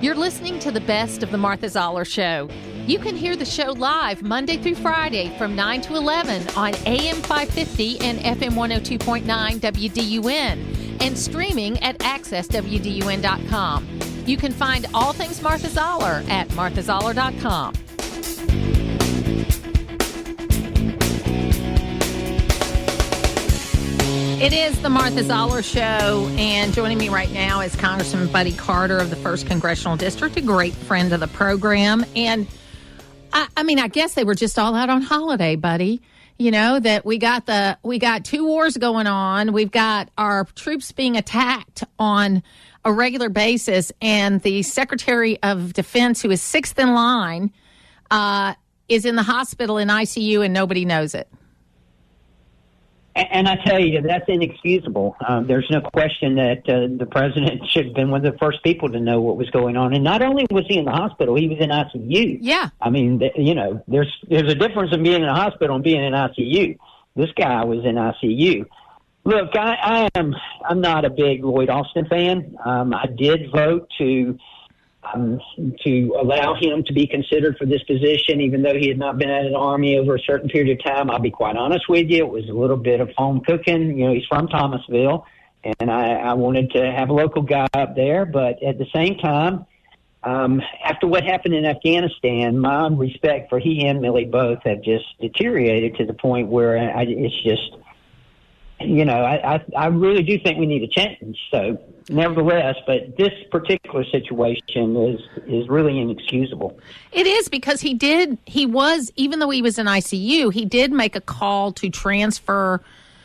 You're listening to the best of the Martha Zoller Show. You can hear the show live Monday through Friday from 9 to 11 on AM 550 and FM 102.9 WDUN and streaming at accesswdun.com. You can find all things Martha Zoller at marthazoller.com. It is the Martha Zoller Show, and joining me right now is Congressman Buddy Carter of the 1st Congressional District, a great friend of the program. And I guess they were just all out on holiday, Buddy. You know, that we got two wars going on. We've got our troops being attacked on a regular basis, and the Secretary of Defense, who is sixth in line, is in the hospital in ICU, and nobody knows it. And I tell you, that's inexcusable. There's no question that the president should have been one of the first people to know what was going on. And not only was he in the hospital, he was in ICU. Yeah. I mean, there's a difference in being in a hospital and being in ICU. This guy was in ICU. Look, I'm not a big Lloyd Austin fan. I did vote to allow him to be considered for this position, even though he had not been at an Army over a certain period of time. I'll be quite honest with you. It was a little bit of home cooking. You know, he's from Thomasville, and I wanted to have a local guy up there. But at the same time, after what happened in Afghanistan, my respect for he and Millie both have just deteriorated to the point where it's just, you know, I really do think we need a change. So, nevertheless, but this particular situation is really inexcusable. It is, because he was, even though he was in ICU, he did make a call to transfer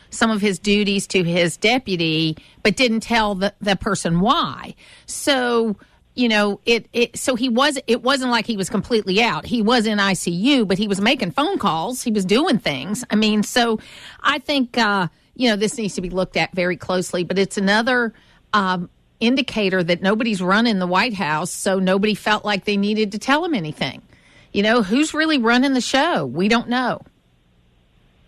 some of his duties to his deputy, but didn't tell the person why. So, you know, it wasn't like he was completely out. He was in ICU, but he was making phone calls. He was doing things. I mean, so I think, this needs to be looked at very closely, but it's another indicator that nobody's running the White House, so nobody felt like they needed to tell him anything. You know, who's really running the show? We don't know.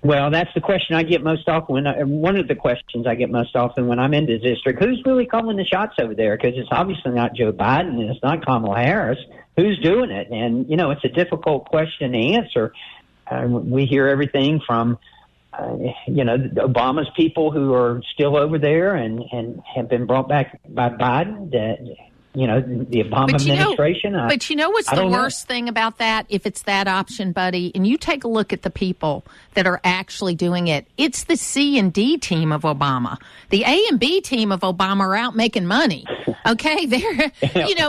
Well, that's the question I get most often. One of the questions I get most often when I'm in the district: who's really calling the shots over there? Because it's obviously not Joe Biden and it's not Kamala Harris. Who's doing it? And, you know, it's a difficult question to answer. We hear everything from Obama's people who are still over there and have been brought back by Biden, the Obama administration. But you know what's the worst thing about that, if it's that option, Buddy? And you take a look at the people that are actually doing it. It's the C and D team of Obama. The A and B team of Obama are out making money. Okay? They're,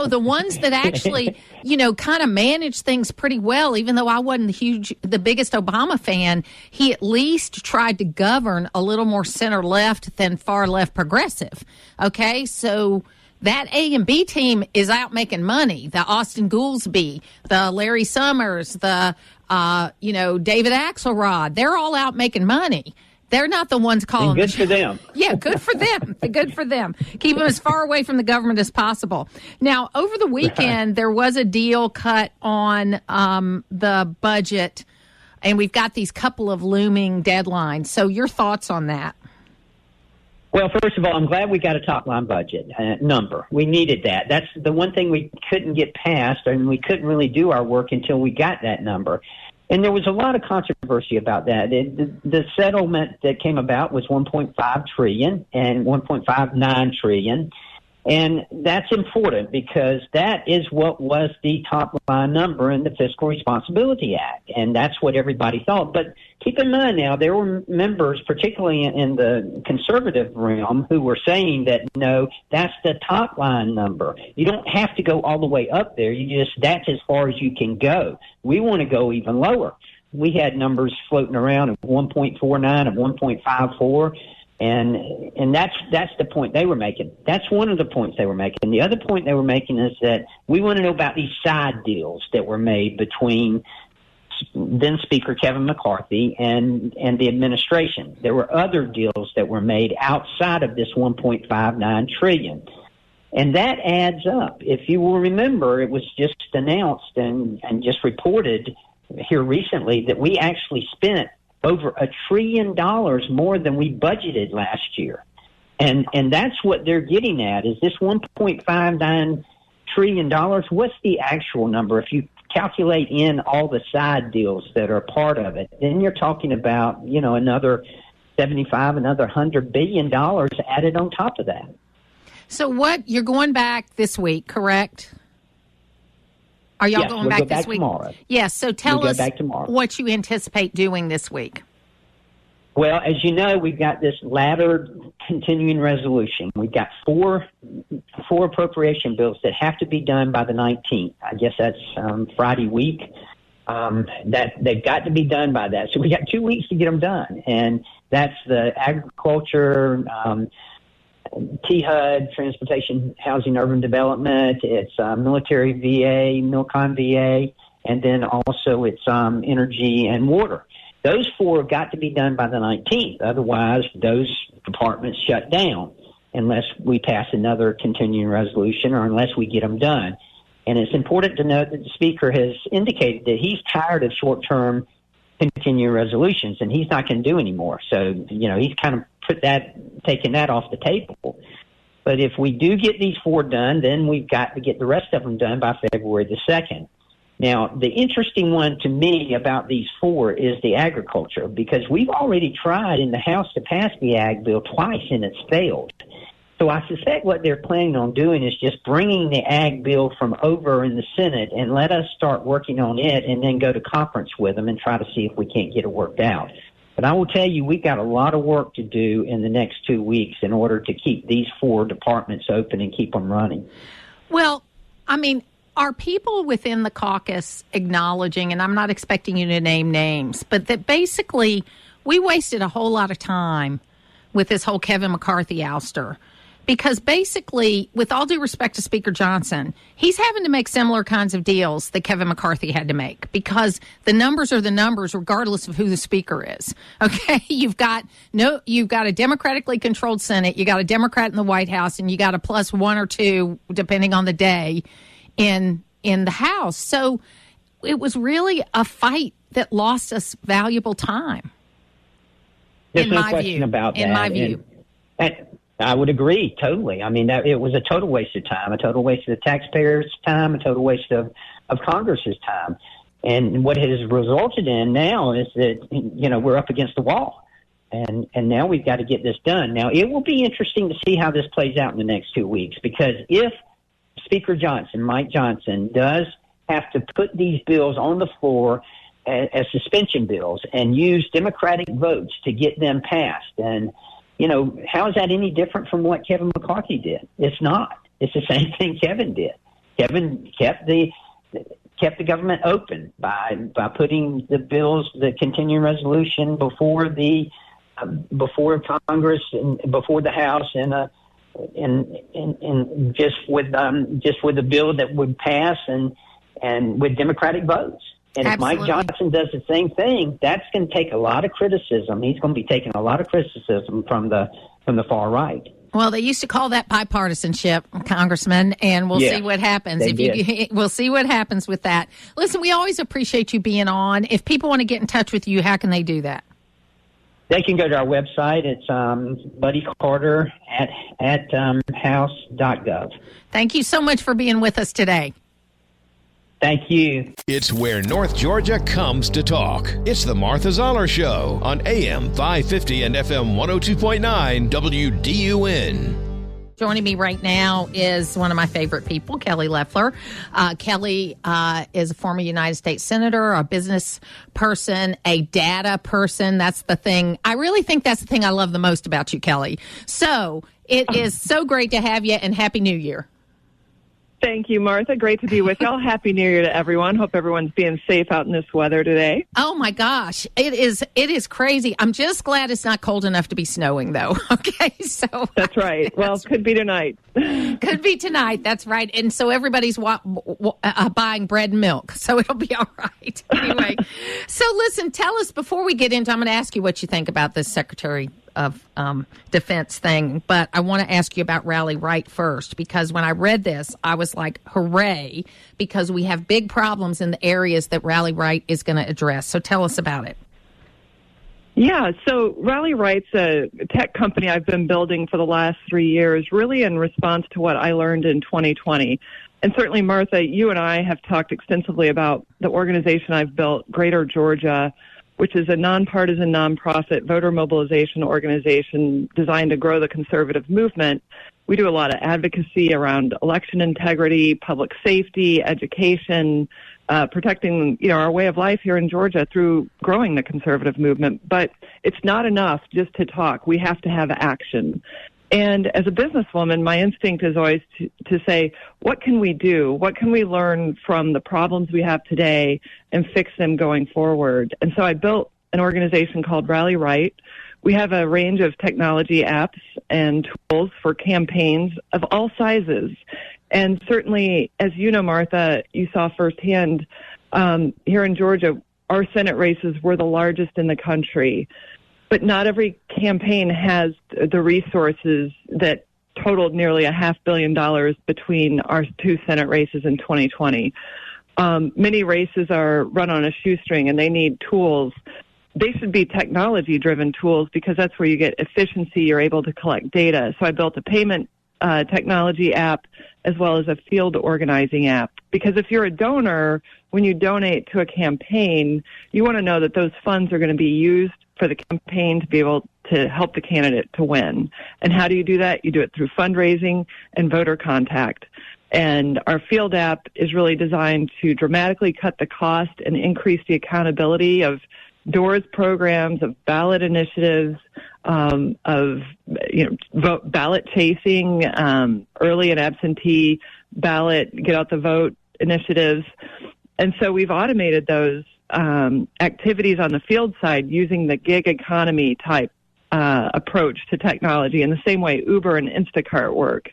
the ones that actually, kind of manage things pretty well. Even though I wasn't the biggest Obama fan, he at least tried to govern a little more center left than far left progressive. Okay? So that A and B team is out making money. The Austin Goolsbee, the Larry Summers, the, David Axelrod, they're all out making money. They're not the ones calling. And good for them. Yeah, good for them. Good for them. Keep them as far away from the government as possible. Now, over the weekend, there was a deal cut on the budget, and we've got these couple of looming deadlines. So your thoughts on that? Well, first of all, I'm glad we got a top-line budget number. We needed that. That's the one thing we couldn't get past, and we couldn't really do our work until we got that number. And there was a lot of controversy about that. The settlement that came about was $1.5 trillion and $1.59 trillion. And that's important because that is what was the top line number in the Fiscal Responsibility Act. And that's what everybody thought. But keep in mind now, there were members, particularly in the conservative realm, who were saying that, no, that's the top line number. You don't have to go all the way up there. That's as far as you can go. We want to go even lower. We had numbers floating around of 1.49 and 1.54. And that's the point they were making. That's one of the points they were making. The other point they were making is that we want to know about these side deals that were made between then Speaker Kevin McCarthy and the administration. There were other deals that were made outside of this $1.59 trillion. And that adds up. If you will remember, it was just announced and just reported here recently that we actually spent over $1 trillion more than we budgeted last year. And that's what they're getting at, is this $1.59 trillion, what's the actual number? If you calculate in all the side deals that are part of it, then you're talking about, another 75, another $100 billion added on top of that. So you're going back this week, correct? Are y'all going back this week? Tomorrow. Yes. So tell us what you anticipate doing this week. Well, as you know, we've got this laddered continuing resolution. We've got four appropriation bills that have to be done by the 19th. I guess that's Friday week. That they've got to be done by that. So we got 2 weeks to get them done, and that's the agriculture, THUD, transportation, housing, urban development. It's military VA, MILCON VA, and then also it's energy and water. Those four have got to be done by the 19th. Otherwise, those departments shut down unless we pass another continuing resolution or unless we get them done. And it's important to note that the Speaker has indicated that he's tired of short-term continuing resolutions, and he's not going to do anymore. So, he's kind of taken that off the table. But if we do get these four done, then we've got to get the rest of them done by February the 2nd. Now, the interesting one to me about these four is the agriculture, because we've already tried in the House to pass the ag bill twice, and it's failed. So I suspect what they're planning on doing is just bringing the ag bill from over in the Senate and let us start working on it and then go to conference with them and try to see if we can't get it worked out. But I will tell you, we've got a lot of work to do in the next 2 weeks in order to keep these four departments open and keep them running. Well, are people within the caucus acknowledging, and I'm not expecting you to name names, but that basically we wasted a whole lot of time with this whole Kevin McCarthy ouster? Because basically, with all due respect to Speaker Johnson, he's having to make similar kinds of deals that Kevin McCarthy had to make, because the numbers are the numbers regardless of who the Speaker is. Okay, you've got a democratically controlled Senate, you got a Democrat in the White House, and you got a plus one or two, depending on the day, in the House. So it was really a fight that lost us valuable time. There's no question about that. In my view. And I would agree totally. It was a total waste of time, a total waste of the taxpayers' time, a total waste of Congress's time. And what has resulted in now is that, we're up against the wall. And now we've got to get this done. Now, it will be interesting to see how this plays out in the next 2 weeks, because if Speaker Johnson, Mike Johnson, does have to put these bills on the floor as suspension bills and use Democratic votes to get them passed, and how is that any different from what Kevin McCarthy did? It's not. It's the same thing Kevin did. Kevin kept the government open by putting the bills, the continuing resolution before Congress and before the House, and just with a bill that would pass and with Democratic votes. And Absolutely. If Mike Johnson does the same thing, that's going to take a lot of criticism. He's going to be taking a lot of criticism from the far right. Well, they used to call that bipartisanship, Congressman, and we'll see what happens. We'll see what happens with that. Listen, we always appreciate you being on. If people want to get in touch with you, how can they do that? They can go to our website. It's Buddy Carter at house.gov. Thank you so much for being with us today. Thank you. It's where North Georgia comes to talk. It's the Martha Zoller Show on AM 550 and FM 102.9 WDUN. Joining me right now is one of my favorite people, Kelly Loeffler. Kelly is a former United States Senator, a business person, a data person. That's the thing. I really think that's the thing I love the most about you, Kelly. So it is so great to have you, and Happy New Year. Thank you, Martha. Great to be with y'all. Happy New Year to everyone. Hope everyone's being safe out in this weather today. Oh, my gosh. It is crazy. I'm just glad it's not cold enough to be snowing, though. Okay, so that's right. Well, could be tonight. Could be tonight. That's right. And so everybody's buying bread and milk, so it'll be all right. Anyway, so listen, tell us, before we get into, I'm going to ask you what you think about this Secretary of Defense thing, but I want to ask you about Rally Right first, because when I read this, I was like, hooray, because we have big problems in the areas that Rally Right is going to address. So tell us about it. Yeah, so Rally Right's a tech company I've been building for the last 3 years, really in response to what I learned in 2020. And certainly, Martha, you and I have talked extensively about the organization I've built, Greater Georgia, which is a nonpartisan, nonprofit voter mobilization organization designed to grow the conservative movement. We do a lot of advocacy around election integrity, public safety, education, protecting, our way of life here in Georgia through growing the conservative movement. But it's not enough just to talk. We have to have action. And as a businesswoman, my instinct is always to say, what can we do? What can we learn from the problems we have today and fix them going forward? And so I built an organization called Rally Right. We have a range of technology apps and tools for campaigns of all sizes. And certainly, as you know, Martha, you saw firsthand here in Georgia, our Senate races were the largest in the country. But not every campaign has the resources that totaled nearly $500 million between our two Senate races in 2020. Many races are run on a shoestring, and they need tools. They should be technology-driven tools because that's where you get efficiency. You're able to collect data. So I built a payment technology app as well as a field organizing app. Because if you're a donor, when you donate to a campaign, you want to know that those funds are going to be used for the campaign to be able to help the candidate to win. And how do you do that? You do it through fundraising and voter contact. And our field app is really designed to dramatically cut the cost and increase the accountability of doors programs, of ballot initiatives, of ballot chasing, early and absentee ballot, get out the vote initiatives. And so we've automated those activities on the field side using the gig economy type approach to technology in the same way Uber and Instacart work.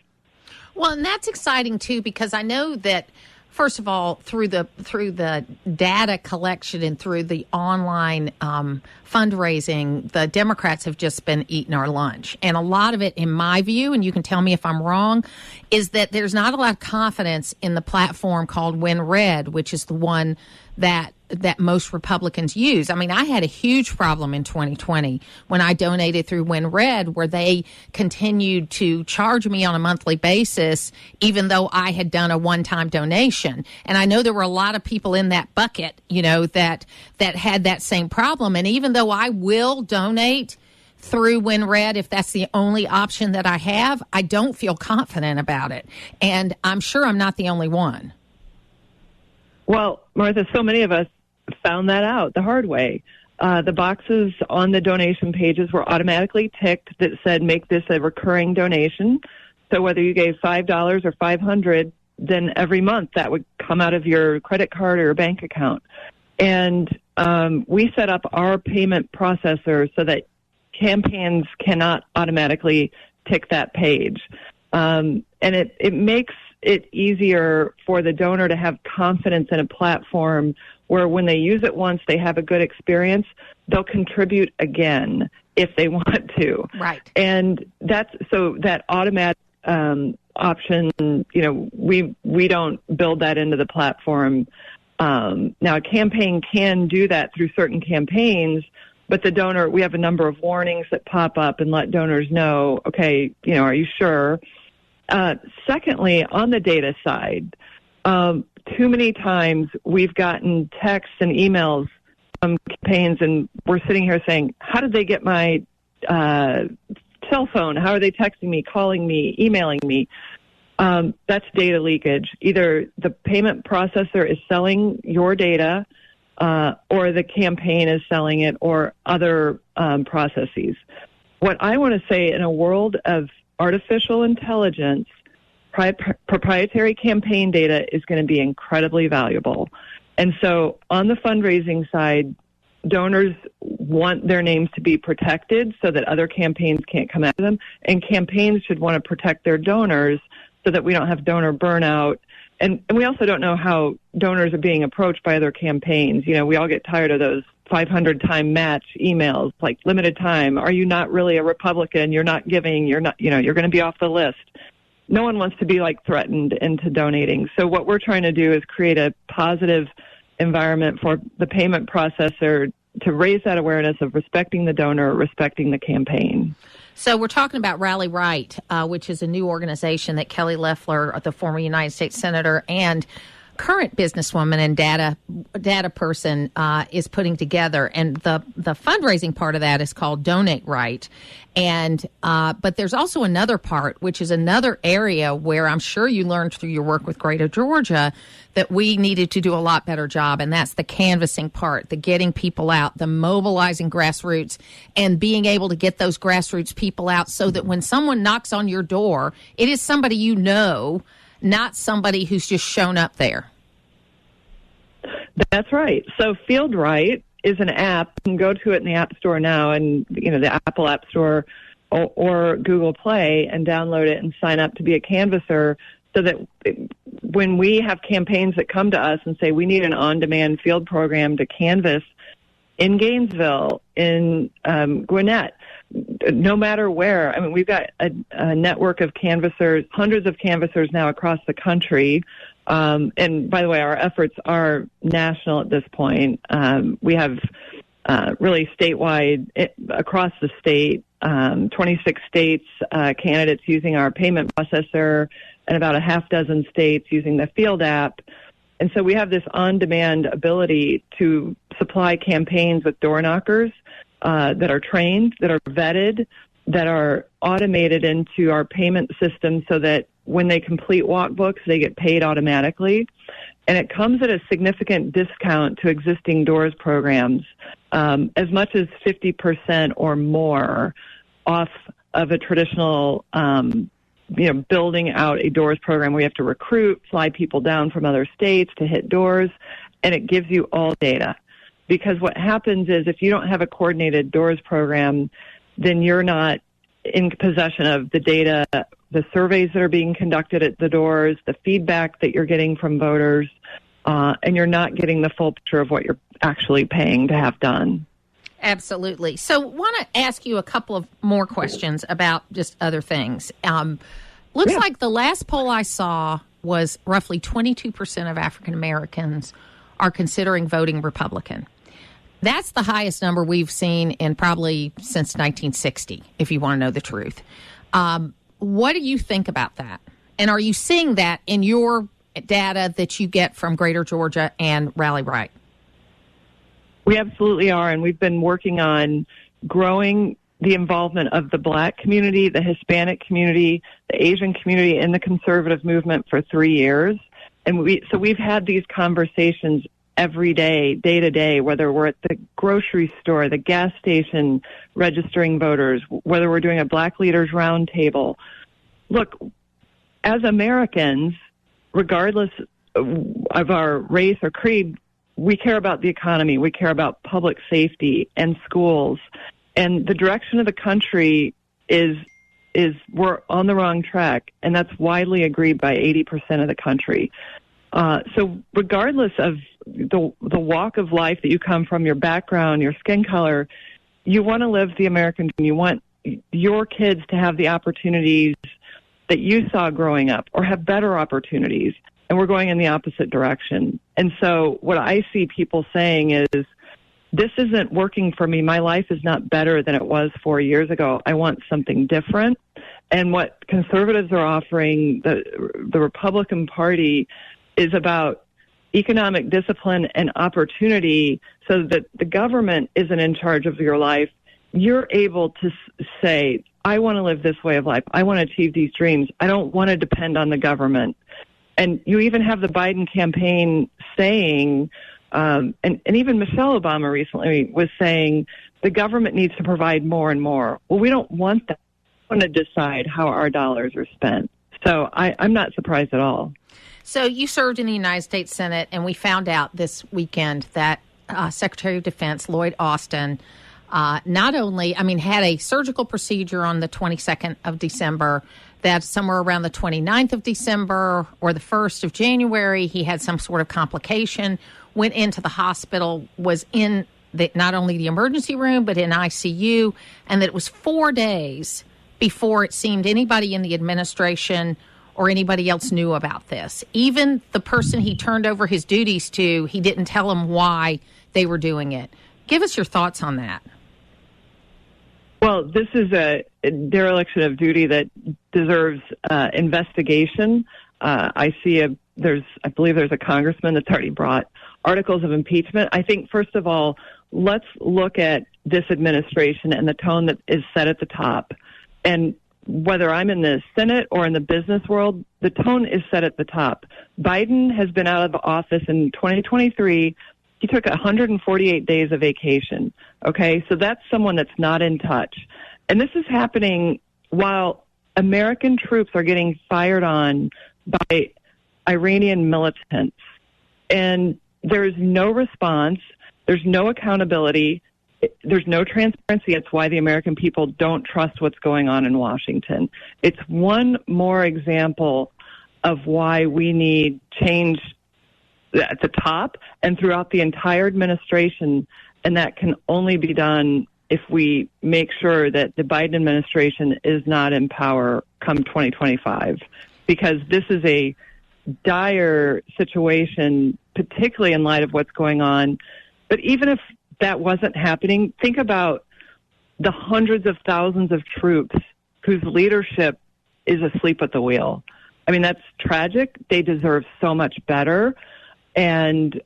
Well, and that's exciting too, because I know that, first of all, through the data collection and through the online fundraising, the Democrats have just been eating our lunch. And a lot of it, in my view, and you can tell me if I'm wrong, is that there's not a lot of confidence in the platform called Win Red, which is the one that most Republicans use. I mean, I had a huge problem in 2020 when I donated through Win Red, where they continued to charge me on a monthly basis, even though I had done a one-time donation. And I know there were a lot of people in that bucket, that had that same problem. And even though I will donate through Win Red, if that's the only option that I have, I don't feel confident about it. And I'm sure I'm not the only one. Well, Martha, so many of us found that out the hard way. The boxes on the donation pages were automatically ticked that said, make this a recurring donation. So whether you gave $5 or $500, then every month that would come out of your credit card or your bank account. And we set up our payment processor so that campaigns cannot automatically tick that page. And it makes it easier for the donor to have confidence in a platform where when they use it once, they have a good experience, they'll contribute again if they want to. Right. And that automatic option, we don't build that into the platform. Now, a campaign can do that through certain campaigns, but the donor, we have a number of warnings that pop up and let donors know, okay, are you sure? Secondly, on the data side, too many times we've gotten texts and emails from campaigns, and we're sitting here saying, how did they get my cell phone? How are they texting me, calling me, emailing me? That's data leakage. Either the payment processor is selling your data, or the campaign is selling it, or other processes. What I want to say, in a world of artificial intelligence, proprietary campaign data is going to be incredibly valuable. And so on the fundraising side, donors want their names to be protected so that other campaigns can't come after them. And campaigns should want to protect their donors so that we don't have donor burnout. And we also don't know how donors are being approached by other campaigns. We all get tired of those 500-time match emails, like limited time. Are you not really a Republican? You're not giving. You're not, you're going to be off the list. No one wants to be threatened into donating. So what we're trying to do is create a positive environment for the payment processor to raise that awareness of respecting the donor, respecting the campaign. So we're talking about Rally Right, which is a new organization that Kelly Loeffler, the former United States Senator and current businesswoman and data person, is putting together. And the fundraising part of that is called Donate Right. And but there's also another part, which is another area where I'm sure you learned through your work with Greater Georgia that we needed to do a lot better job. And that's the canvassing part, the getting people out, the mobilizing grassroots, and being able to get those grassroots people out so that when someone knocks on your door, it is somebody you know, not somebody who's just shown up there. That's right. So Field Right is an app. You can go to it in the App Store now, and the Apple App Store or Google Play, and download it and sign up to be a canvasser, so that when we have campaigns that come to us and say we need an on-demand field program to canvass in Gainesville, in Gwinnett, no matter where. I mean, we've got a network of canvassers, hundreds of canvassers now across the country. And by the way, our efforts are national at this point. We have really statewide, across the state, 26 states, candidates using our payment processor, and about a half dozen states using the Field app. And so we have this on-demand ability to supply campaigns with door knockers that are trained, that are vetted, that are automated into our payment system so that when they complete walk books, they get paid automatically. And it comes at a significant discount to existing doors programs, as much as 50% or more off of a traditional, building out a doors program where you have to recruit, fly people down from other states to hit doors, and it gives you all data. Because what happens is if you don't have a coordinated doors program, then you're not in possession of the data, the surveys that are being conducted at the doors, the feedback that you're getting from voters, and you're not getting the full picture of what you're actually paying to have done. Absolutely. So I want to ask you a couple of more questions about just other things. Looks like the last poll I saw was roughly 22% of African Americans are considering voting Republican. That's the highest number we've seen in probably since 1960, if you want to know the truth. What do you think about that? And are you seeing that in your data that you get from Greater Georgia and Rally Right? We absolutely are, and we've been working on growing the involvement of the Black community, the Hispanic community, the Asian community in the conservative movement for 3 years. And we've had these conversations every day, day to day, whether we're at the grocery store, the gas station, registering voters, whether we're doing a Black Leaders Roundtable. Look, as Americans, regardless of our race or creed, we care about the economy. We care about public safety and schools. And the direction of the country is we're on the wrong track, and that's widely agreed by 80% of the country. So regardless of the walk of life that you come from, your background, your skin color, you want to live the American dream. You want your kids to have the opportunities that you saw growing up or have better opportunities. And we're going in the opposite direction. And so what I see people saying is, this isn't working for me. My life is not better than it was 4 years ago. I want something different. And what conservatives are offering, the Republican Party, is about economic discipline and opportunity so that the government isn't in charge of your life. You're able to say, I want to live this way of life. I want to achieve these dreams. I don't want to depend on the government. And you even have the Biden campaign saying, and even Michelle Obama recently was saying, the government needs to provide more and more. Well, we don't want that. We want to decide how our dollars are spent. So I'm not surprised at all. So you served in the United States Senate, and we found out this weekend that Secretary of Defense Lloyd Austin not only, had a surgical procedure on the 22nd of December, that somewhere around the 29th of December or the 1st of January, he had some sort of complication, went into the hospital, was in not only the emergency room, but in ICU, and that it was 4 days before it seemed anybody in the administration or anybody else knew about this. Even the person he turned over his duties to, he didn't tell them why they were doing it. Give us your thoughts on that. Well, this is dereliction of duty that deserves investigation. I believe there's a congressman that's already brought articles of impeachment. I think, first of all, let's look at this administration and the tone that is set at the top. And whether I'm in the Senate or in the business world, the tone is set at the top. Biden has been out of office in 2023. He took 148 days of vacation. Okay, so that's someone that's not in touch. And this is happening while American troops are getting fired on by Iranian militants. And there's no response. There's no accountability. There's no transparency. It's why the American people don't trust what's going on in Washington. It's one more example of why we need change at the top and throughout the entire administration, and that can only be done if we make sure that the Biden administration is not in power come 2025, because this is a dire situation, particularly in light of what's going on. But even if that wasn't happening, think about the hundreds of thousands of troops whose leadership is asleep at the wheel. I mean, that's tragic. They deserve so much better. And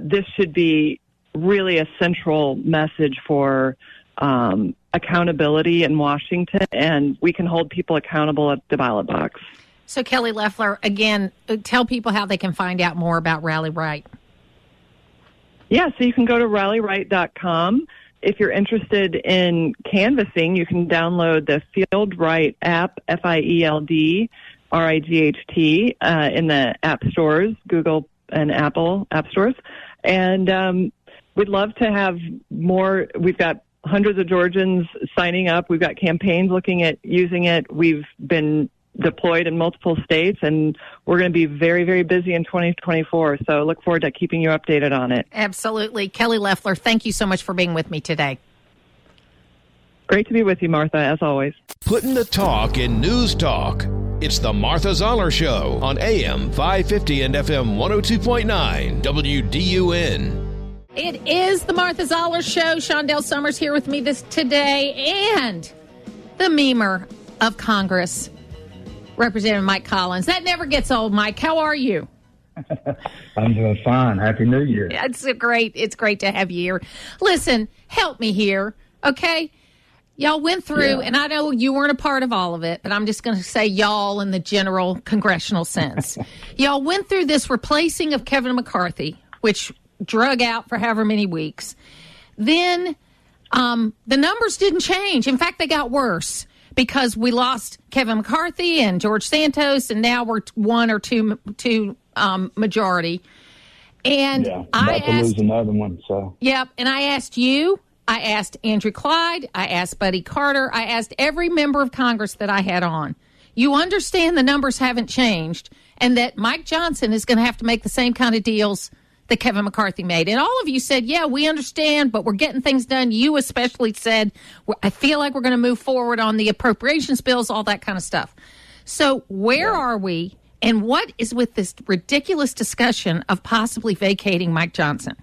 this should be really a central message for accountability in Washington, and we can hold people accountable at the ballot box. So, Kelly Loeffler, again, tell people how they can find out more about Rally Right. Yeah, so you can go to rallyright.com. If you're interested in canvassing, you can download the Field Right app, FIELD RIGHT, in the app stores, Google and Apple app stores. And we'd love to have more. We've got hundreds of Georgians signing up. We've got campaigns looking at using it. We've been deployed in multiple states, and we're going to be very, very busy in 2024. So look forward to keeping you updated on it. Absolutely. Kelly Loeffler, thank you so much for being with me today. Great to be with you, Martha, as always. Putting the talk in news talk. It's the Martha Zoller Show on AM 550 and FM 102.9 WDUN. It is the Martha Zoller Show. Shondell Summers here with me today, and the memer of Congress, Representative Mike Collins. That never gets old, Mike. How are you? I'm doing fine. Happy New Year. It's great to have you here. Listen, help me here, okay? Y'all went through, and I know you weren't a part of all of it, but I'm just going to say y'all in the general congressional sense. Y'all went through this replacing of Kevin McCarthy, which drug out for however many weeks. Then the numbers didn't change. In fact, they got worse, because we lost Kevin McCarthy and George Santos, and now we're one or two majority. And I asked to lose another one. So yep, and I asked you, I asked Andrew Clyde, I asked Buddy Carter, I asked every member of Congress that I had on. You understand the numbers haven't changed, and that Mike Johnson is going to have to make the same kind of deals that Kevin McCarthy made. And all of you said, yeah, we understand, but we're getting things done. You especially said, I feel like we're going to move forward on the appropriations bills, all that kind of stuff. So where are we, and what is with this ridiculous discussion of possibly vacating Mike Johnson?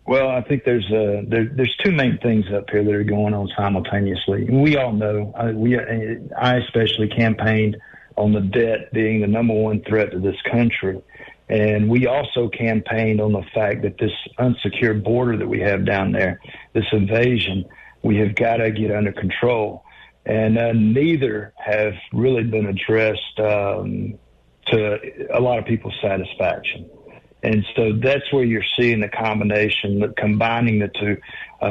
Well, I think there's two main things up here that are going on simultaneously. We all know, I especially campaigned on the debt being the number one threat to this country. And we also campaigned on the fact that this unsecured border that we have down there, this invasion, we have got to get under control. And neither have really been addressed to a lot of people's satisfaction. And so that's where you're seeing the combination, combining the two.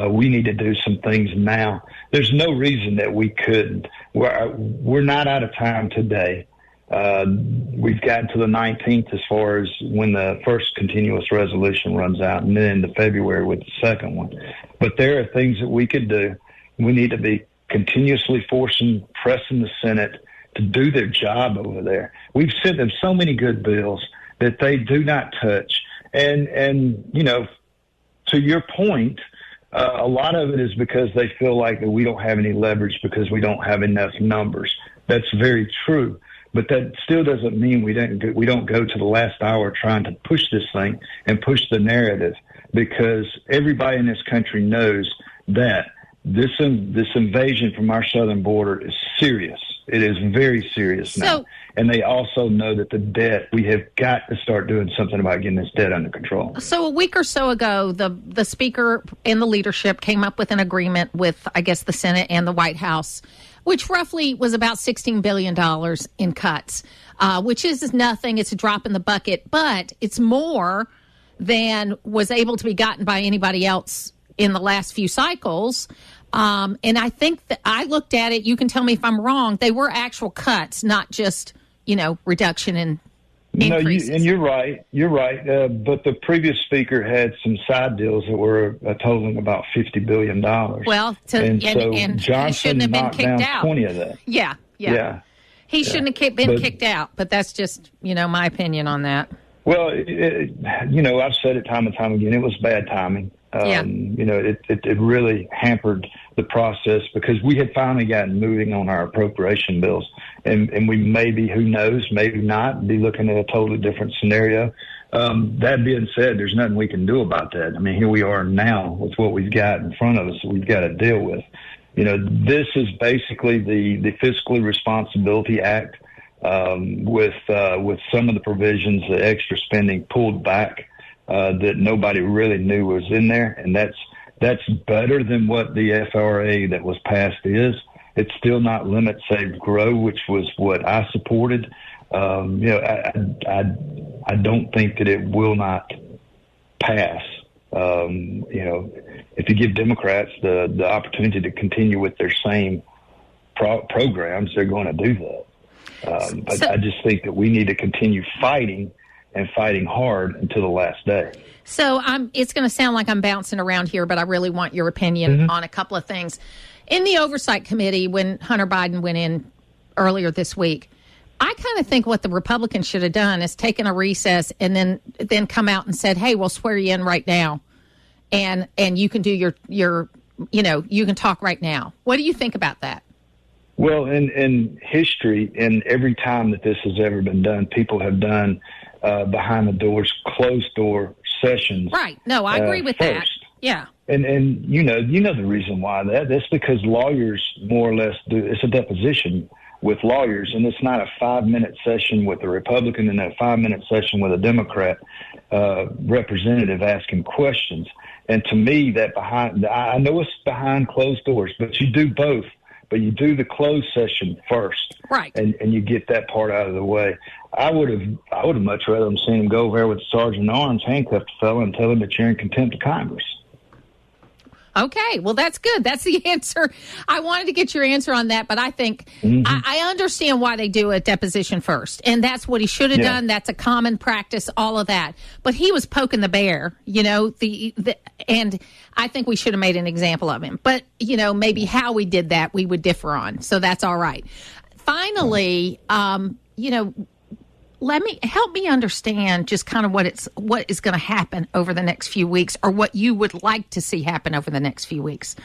We need to do some things now. There's no reason that we couldn't. We're not out of time today. We've gotten to the 19th as far as when the first continuous resolution runs out, and then into February with the second one. But there are things that we could do. We need to be continuously pressing the Senate to do their job over there. We've sent them so many good bills that they do not touch. And you know, to your point, a lot of it is because they feel like that we don't have any leverage because we don't have enough numbers. That's very true. But that still doesn't mean we don't go to the last hour trying to push this thing and push the narrative, because everybody in this country knows that this invasion from our southern border is serious. It is very serious now. And they also know that the debt, we have got to start doing something about getting this debt under control. So a week or so ago, the Speaker and the leadership came up with an agreement with, I guess, the Senate and the White House, which roughly was about $16 billion in cuts, which is nothing. It's a drop in the bucket, but it's more than was able to be gotten by anybody else in the last few cycles. And I think that I looked at it, you can tell me if I'm wrong, they were actual cuts, not just, reduction in increases. And you're right. But the previous speaker had some side deals that were totaling about $50 billion. Well, and Johnson he shouldn't have been knocked kicked down out. 20 of that. Yeah. He shouldn't have been kicked out, but that's just, my opinion on that. Well, I've said it time and time again. It was bad timing. It really hampered the process because we had finally gotten moving on our appropriation bills. And we maybe, who knows, maybe not, be looking at a totally different scenario. That being said, there's nothing we can do about that. I mean, here we are now with what we've got in front of us that we've got to deal with. This is basically the Fiscally Responsibility Act with some of the provisions, the extra spending pulled back. That nobody really knew was in there, and that's better than what the FRA that was passed is. It's still not limit, save, grow, which was what I supported. I don't think that it will not pass. If you give Democrats the opportunity to continue with their same programs, they're going to do that. But I just think that we need to continue fighting and fighting hard until the last day. So it's going to sound like I'm bouncing around here, but I really want your opinion on a couple of things. In the Oversight Committee, when Hunter Biden went in earlier this week, I kind of think what the Republicans should have done is taken a recess and then come out and said, hey, we'll swear you in right now. And you can do your you can talk right now. What do you think about that? Well, in history, and every time that this has ever been done, people have done behind the doors, closed door sessions. Right. No, I agree with first. that. Yeah. And you know the reason why that's because lawyers more or less do. It's a deposition with lawyers, and it's not a 5-minute session with a Republican and a 5-minute session with a Democrat representative asking questions. And to me, I know it's behind closed doors, but you do both. But you do the closed session first, right? And you get that part out of the way. I would have much rather them seen him go over there with Sergeant Arms, handcuff the fellow, and tell him that you're in contempt of Congress. Okay, well, that's good. That's the answer. I wanted to get your answer on that, but I think I understand why they do a deposition first, and that's what he should have done. That's a common practice, all of that. But he was poking the bear, and I think we should have made an example of him. But, maybe how we did that, we would differ on. So that's all right. Finally, help me understand just kind of what is going to happen over the next few weeks, or what you would like to see happen over the next few weeks.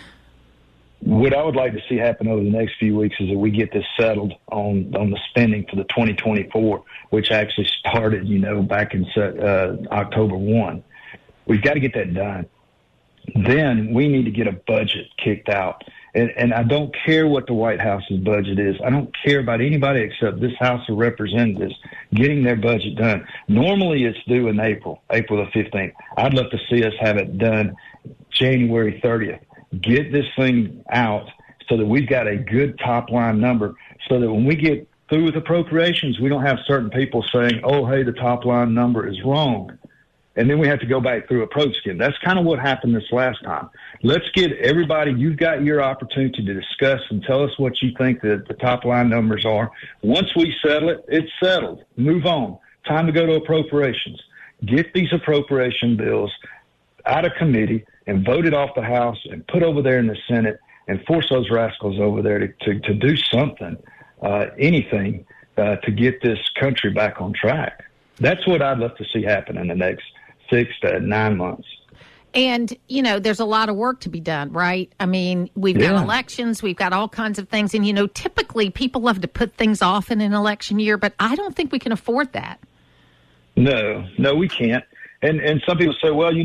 What I would like to see happen over the next few weeks is that we get this settled on the spending for the 2024, which actually started, back in October 1. We've got to get that done. Then we need to get a budget kicked out. And I don't care what the White House's budget is. I don't care about anybody except this House of Representatives getting their budget done. Normally it's due in April the 15th. I'd love to see us have it done January 30th. Get this thing out so that we've got a good top-line number so that when we get through with appropriations, we don't have certain people saying, oh, hey, the top-line number is wrong. And then we have to go back through approach again. That's kind of what happened this last time. Let's get everybody, you've got your opportunity to discuss and tell us what you think that the top line numbers are. Once we settle it, it's settled. Move on. Time to go to appropriations. Get these appropriation bills out of committee and vote it off the House and put over there in the Senate and force those rascals over there to do something, anything, to get this country back on track. That's what I'd love to see happen in the next 6 to 9 months. And, there's a lot of work to be done, right? I mean, we've got elections, we've got all kinds of things. And, typically people love to put things off in an election year, but I don't think we can afford that. No, we can't. And some people say, well, you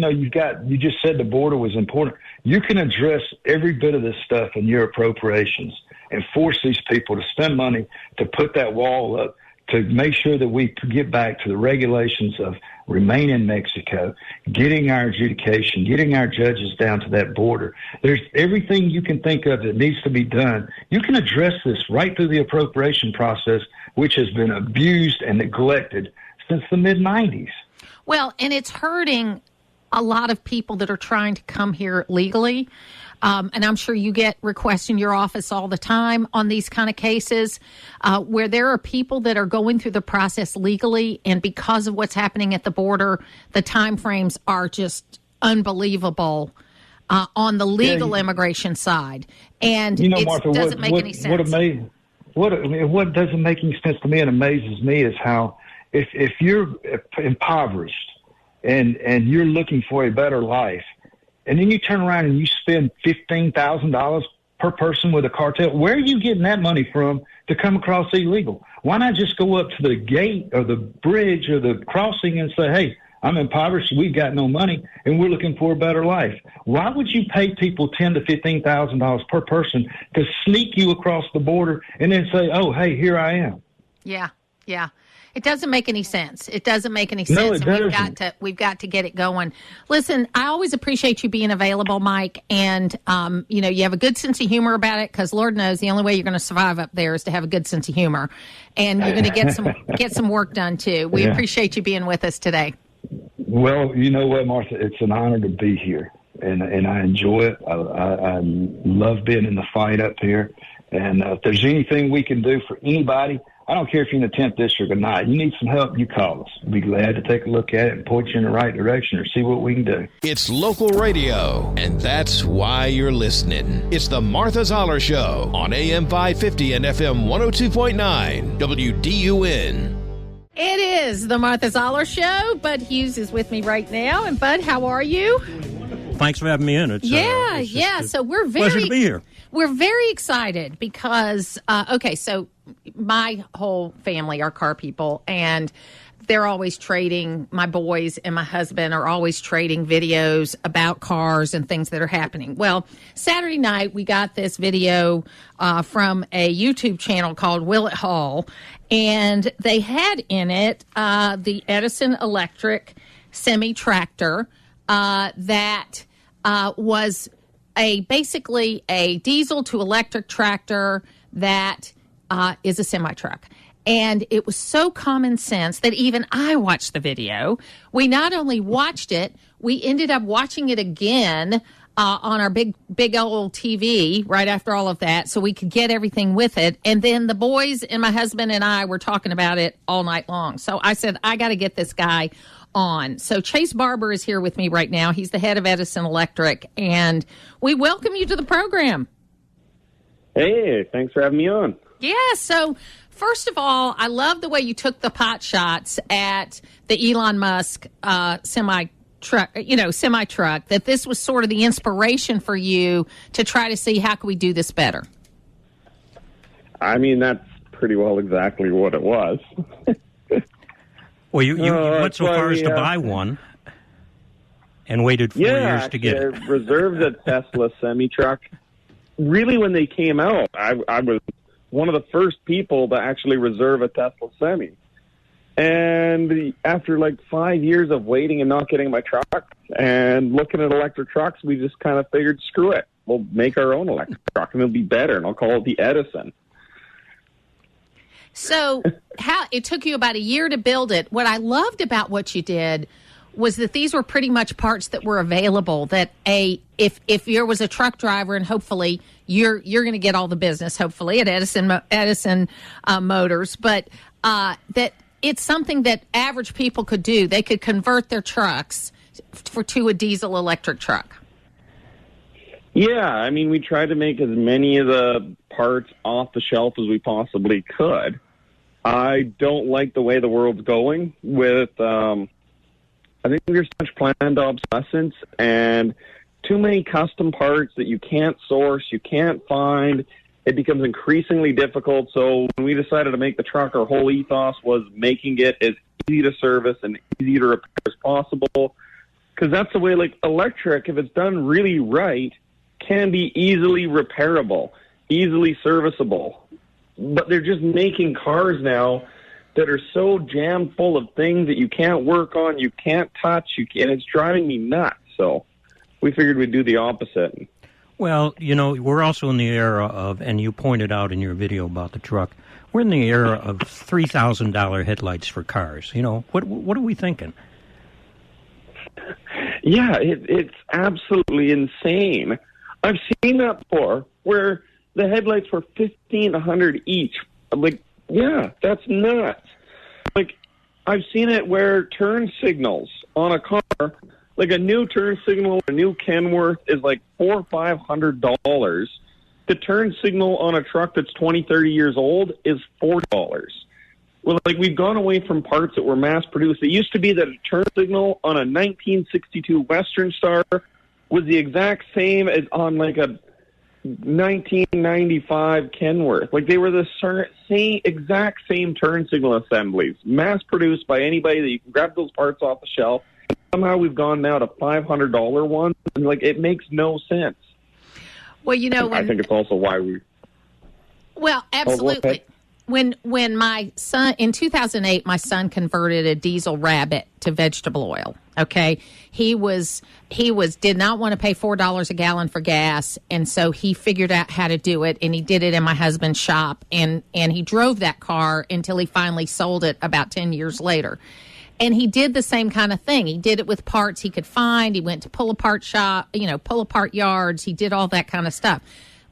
just said the border was important. You can address every bit of this stuff in your appropriations and force these people to spend money to put that wall up, to make sure that we get back to the regulations of remain in Mexico, getting our adjudication, getting our judges down to that border. There's everything you can think of that needs to be done. You can address this right through the appropriation process, which has been abused and neglected since the mid-'90s. Well, and it's hurting a lot of people that are trying to come here legally. And I'm sure you get requests in your office all the time on these kind of cases where there are people that are going through the process legally, and because of what's happening at the border, the time frames are just unbelievable on the legal immigration side. And it Martha, doesn't make any sense. What doesn't make any sense to me and amazes me is how if you're impoverished and you're looking for a better life, and then you turn around and you spend $15,000 per person with a cartel, where are you getting that money from to come across illegal? Why not just go up to the gate or the bridge or the crossing and say, hey, I'm impoverished, we've got no money, and we're looking for a better life? Why would you pay people $10,000 to $15,000 per person to sneak you across the border and then say, oh, hey, here I am? Yeah. It doesn't make any sense. It doesn't make any No, sense. it And we've got to get it going. Listen, I always appreciate you being available, Mike. And, you have a good sense of humor about it, because Lord knows the only way you're going to survive up there is to have a good sense of humor. And you're going to get some work done, too. We appreciate you being with us today. Well, you know what, Martha? It's an honor to be here, and I enjoy it. I love being in the fight up here. And if there's anything we can do for anybody, I don't care if you're in the 10th district or not. You need some help, you call us. We'll be glad to take a look at it and point you in the right direction or see what we can do. It's local radio, and that's why you're listening. It's the Martha Zoller Show on AM 550 and FM 102.9 WDUN. It is the Martha Zoller Show. Bud Hughes is with me right now. And Bud, how are you? Thanks for having me in. So we're pleasure to be here. We're very excited because, so my whole family are car people, and they're always trading. My boys and my husband are always trading videos about cars and things that are happening. Well, Saturday night, we got this video from a YouTube channel called Will It Haul, and they had in it the Edison electric semi-tractor that was basically a diesel to electric tractor that is a semi-truck. And it was so common sense that even I watched the video. We not only watched it, we ended up watching it again on our big old TV right after all of that, so we could get everything with it. And then the boys and my husband and I were talking about it all night long. So I said, I got to get this guy on. So Chace Barber is here with me right now. He's the head of Edison Electric, and we welcome you to the program. Hey, thanks for having me on. Yeah, so first of all, I love the way you took the pot shots at the Elon Musk semi-truck, that this was sort of the inspiration for you to try to see how can we do this better. I mean, that's pretty well exactly what it was. Well, you went so far as to buy one and waited 4 years to get it. I reserved a Tesla semi-truck. Really, when they came out, I was one of the first people to actually reserve a Tesla semi. And after like 5 years of waiting and not getting my truck and looking at electric trucks, we just kind of figured, screw it. We'll make our own electric truck, and it'll be better, and I'll call it the Edison. So it took you about a year to build it. What I loved about what you did was that these were pretty much parts that were available, that if there was a truck driver, and hopefully you're going to get all the business, hopefully, at Edison Motors, but that it's something that average people could do. They could convert their trucks to a diesel electric truck. Yeah, I mean, we tried to make as many of the parts off the shelf as we possibly could. I don't like the way the world's going with, I think there's such planned obsolescence and too many custom parts that you can't source, you can't find. It becomes increasingly difficult. So when we decided to make the truck, our whole ethos was making it as easy to service and easy to repair as possible. Because that's the way, like, electric, if it's done really right, can be easily repairable, easily serviceable. But they're just making cars now that are so jammed full of things that you can't work on, you can't touch, and it's driving me nuts. So we figured we'd do the opposite. Well, you know, we're also in the era of, and you pointed out in your video about the truck, we're in the era of $3,000 headlights for cars. You know, what are we thinking? Yeah, it's absolutely insane. I've seen that before, where the headlights were $1,500 each. I'm like, yeah, that's nuts. Like, I've seen it where turn signals on a car, like a new turn signal, a new Kenworth is like $400 or $500. The turn signal on a truck that's 20, 30 years old is $4. Well, like, we've gone away from parts that were mass-produced. It used to be that a turn signal on a 1962 Western Star was the exact same as on, like, a 1995 Kenworth. Like, they were the exact same turn signal assemblies, mass-produced by anybody that you can grab those parts off the shelf. And somehow we've gone now to $500 ones, and, like, it makes no sense. Well, you know, I think it's also why we... Well, absolutely. When my son, in 2008, my son converted a diesel Rabbit to vegetable oil. Okay. He did not want to pay $4 a gallon for gas. And so he figured out how to do it, and he did it in my husband's shop, and he drove that car until he finally sold it about 10 years later. And he did the same kind of thing. He did it with parts he could find. He went to pull apart yards. He did all that kind of stuff.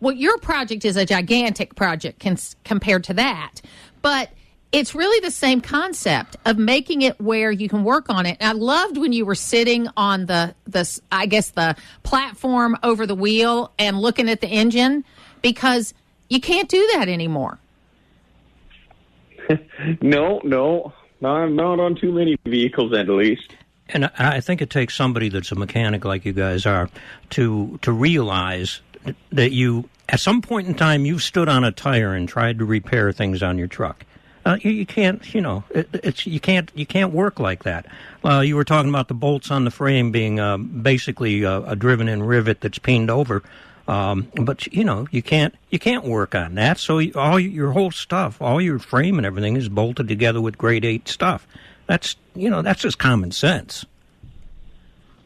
Well, your project is a gigantic project compared to that, but it's really the same concept of making it where you can work on it. And I loved when you were sitting on the platform over the wheel and looking at the engine, because you can't do that anymore. No, not on too many vehicles, at least. And I think it takes somebody that's a mechanic like you guys are to realize that you, at some point in time, you've stood on a tire and tried to repair things on your truck. You can't, you can't work like that. You were talking about the bolts on the frame being basically a driven-in rivet that's peened over, but you can't work on that. So your whole stuff, all your frame and everything, is bolted together with grade 8 stuff. That's just common sense.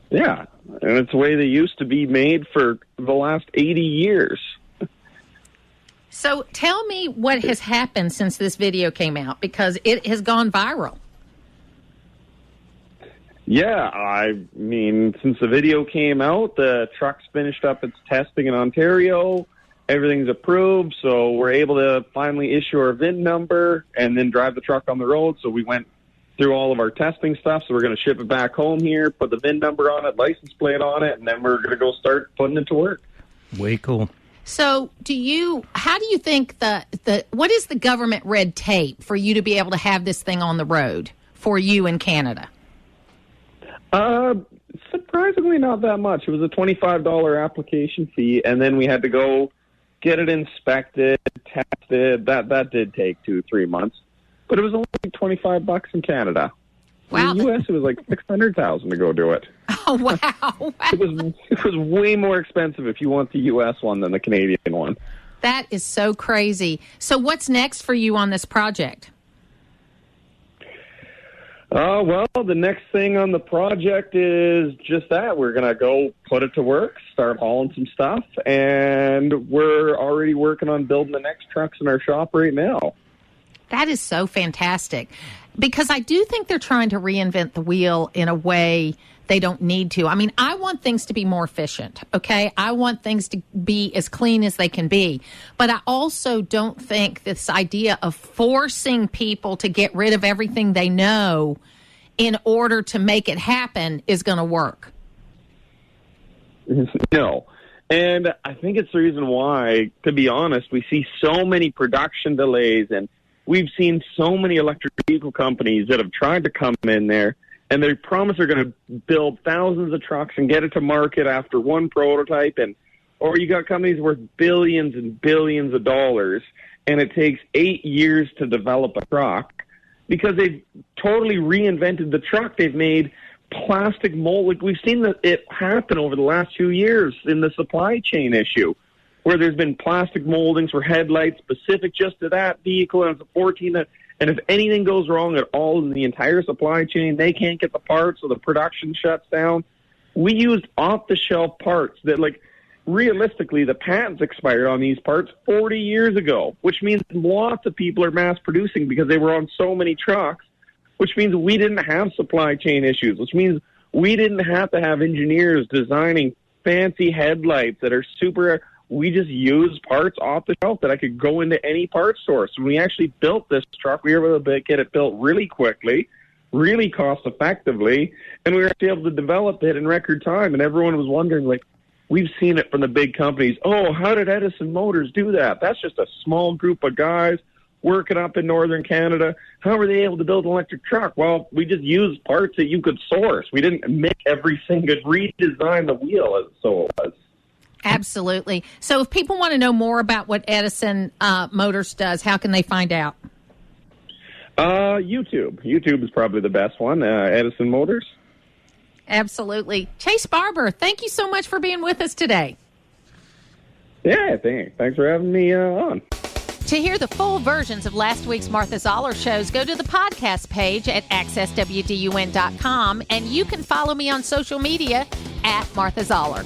Yeah, and it's the way they used to be made for the last 80 years. So tell me what has happened since this video came out, because it has gone viral. Yeah, I mean, since the video came out, the truck's finished up its testing in Ontario. Everything's approved, so we're able to finally issue our VIN number and then drive the truck on the road. So we went through all of our testing stuff, so we're going to ship it back home here, put the VIN number on it, license plate on it, and then we're going to go start putting it to work. Way cool. So how do you think what is the government red tape for you to be able to have this thing on the road for you in Canada? Surprisingly not that much. It was a $25 application fee, and then we had to go get it inspected, tested. That did take 2-3 months. But it was only $25 in Canada. Wow. In the U.S., it was like $600,000 to go do it. Oh, wow. It was way more expensive if you want the U.S. one than the Canadian one. That is so crazy. So what's next for you on this project? Well, the next thing on the project is just that. We're going to go put it to work, start hauling some stuff, and we're already working on building the next trucks in our shop right now. That is so fantastic, because I do think they're trying to reinvent the wheel in a way they don't need to. I mean, I want things to be more efficient, okay? I want things to be as clean as they can be. But I also don't think this idea of forcing people to get rid of everything they know in order to make it happen is going to work. No. And I think it's the reason why, to be honest, we see so many production delays, and we've seen so many electric vehicle companies that have tried to come in there, and they promise they're going to build thousands of trucks and get it to market after one prototype, or you got companies worth billions and billions of dollars, and it takes 8 years to develop a truck, because they've totally reinvented the truck. They've made plastic mold. Like, we've seen it happen over the last 2 years in the supply chain issue, where there's been plastic moldings for headlights specific just to that vehicle, and it's a 14. And if anything goes wrong at all in the entire supply chain, they can't get the parts, so the production shuts down. We used off-the-shelf parts that, like, realistically, the patents expired on these parts 40 years ago, which means lots of people are mass producing because they were on so many trucks, which means we didn't have supply chain issues, which means we didn't have to have engineers designing fancy headlights that are super. We just used parts off the shelf that I could go into any parts store. So when we actually built this truck, we were able to get it built really quickly, really cost effectively, and we were able to develop it in record time. And everyone was wondering, like, we've seen it from the big companies. Oh, how did Edison Motors do that? That's just a small group of guys working up in northern Canada. How were they able to build an electric truck? Well, we just used parts that you could source. We didn't make everything, could redesign the wheel as so it was. Absolutely. So if people want to know more about what Edison Motors does, how can they find out? YouTube. YouTube is probably the best one, Edison Motors. Absolutely. Chace Barber, thank you so much for being with us today. Yeah, thanks for having me on. To hear the full versions of last week's Martha Zoller shows, go to the podcast page at accesswdun.com, and you can follow me on social media at Martha Zoller.